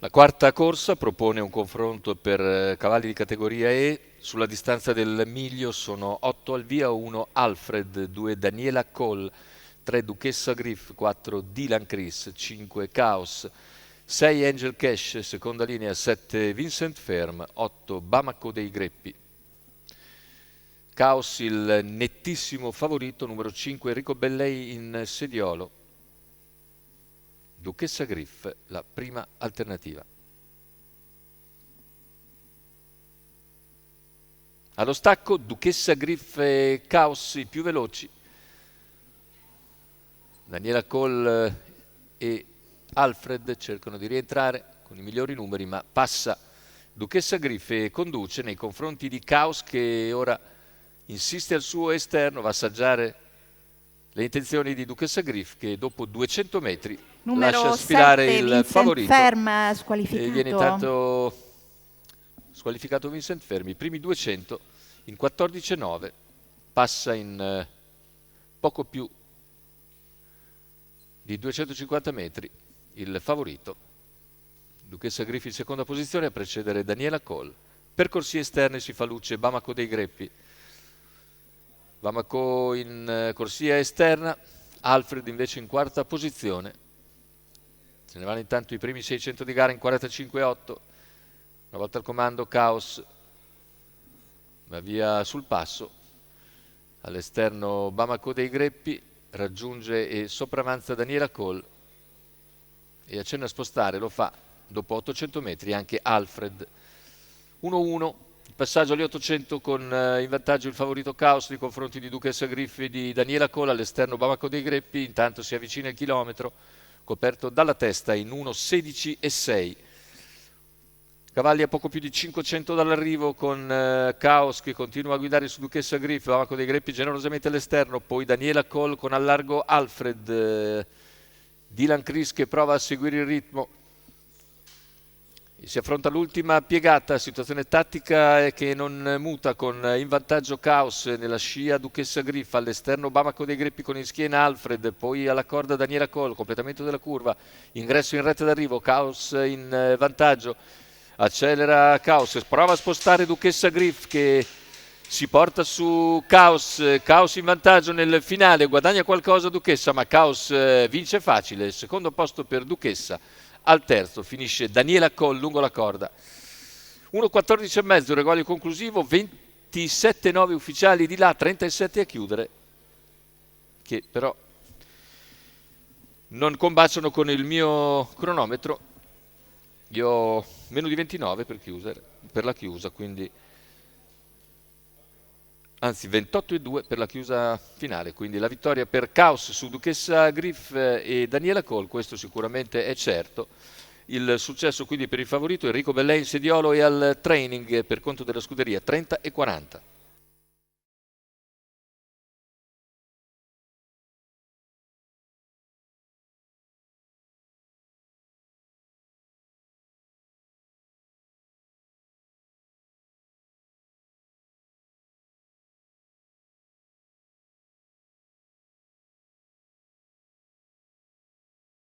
La quarta corsa propone un confronto per cavalli di categoria E. Sulla distanza del miglio sono 8 al via, 1 Alfred, 2 Daniela Cole, 3 Duchessa Griff, 4 Dylan Chris, 5 Chaos, 6 Angel Cash, seconda linea, 7 Vincent Ferm, 8 Bamako dei Greppi. Chaos il nettissimo favorito, numero 5 Enrico Bellei in sediolo. Duchessa Griff, la prima alternativa. Allo stacco, Duchessa Griff e Chaos i più veloci. Daniela Cole e Alfred cercano di rientrare con i migliori numeri, ma passa Duchessa Griff e conduce nei confronti di Chaos, che ora insiste al suo esterno, va a assaggiare le intenzioni di Duchessa Griff, che dopo 200 metri lascia Numero sfilare 7 il Vincent favorito. Ferm E viene squalificato. intanto squalificato Vincent Ferm. I primi 200 in 14,9, passa in poco più di 250 metri il favorito. Duchessa Griff in seconda posizione a precedere Daniela Cole. Per corsie esterne si fa luce Bamako dei Greppi. Bamako in corsia esterna, Alfred invece in quarta posizione. Se ne vanno intanto i primi 600 di gara in 45,8. Una volta al comando Chaos va via sul passo. All'esterno Bamako dei Greppi raggiunge e sopravanza Daniela Cole e accenna a spostare, lo fa dopo 800 metri anche Alfred. 1-1, il passaggio agli 800 con in vantaggio il favorito Chaos nei confronti di Duchessa Griff e di Daniela Cole. All'esterno Bamako dei Greppi, intanto si avvicina il chilometro, coperto dalla testa in 1:16,6. Cavalli a poco più di 500 dall'arrivo, con Chaos che continua a guidare su Duchessa Griff, Bamako dei Greppi generosamente all'esterno, poi Daniela Cole con al largo Alfred, Dylan Chris che prova a seguire il ritmo. Si affronta l'ultima piegata, situazione tattica che non muta, con in vantaggio Chaos nella scia Duchessa Griff, all'esterno Bamako dei Greppi con in schiena Alfred, poi alla corda Daniela Cole, completamento della curva, ingresso in retta d'arrivo, Chaos in vantaggio, accelera Chaos, prova a spostare Duchessa Griff che si porta su Chaos, Chaos in vantaggio nel finale, guadagna qualcosa Duchessa, ma Chaos vince facile, il secondo posto per Duchessa. Al terzo finisce Daniela Cole lungo la corda. 1:14,5 regolio conclusivo, 27,9 ufficiali di là, 37 a chiudere, che però non combaciano con il mio cronometro. Io ho meno di 29 per la chiusa, quindi anzi 28,2 per la chiusa finale, quindi la vittoria per Chaos su Duchessa Griff e Daniela Cole, questo sicuramente è certo. Il successo quindi per il favorito Enrico Bellei in sediolo e al training per conto della scuderia 30 e 40.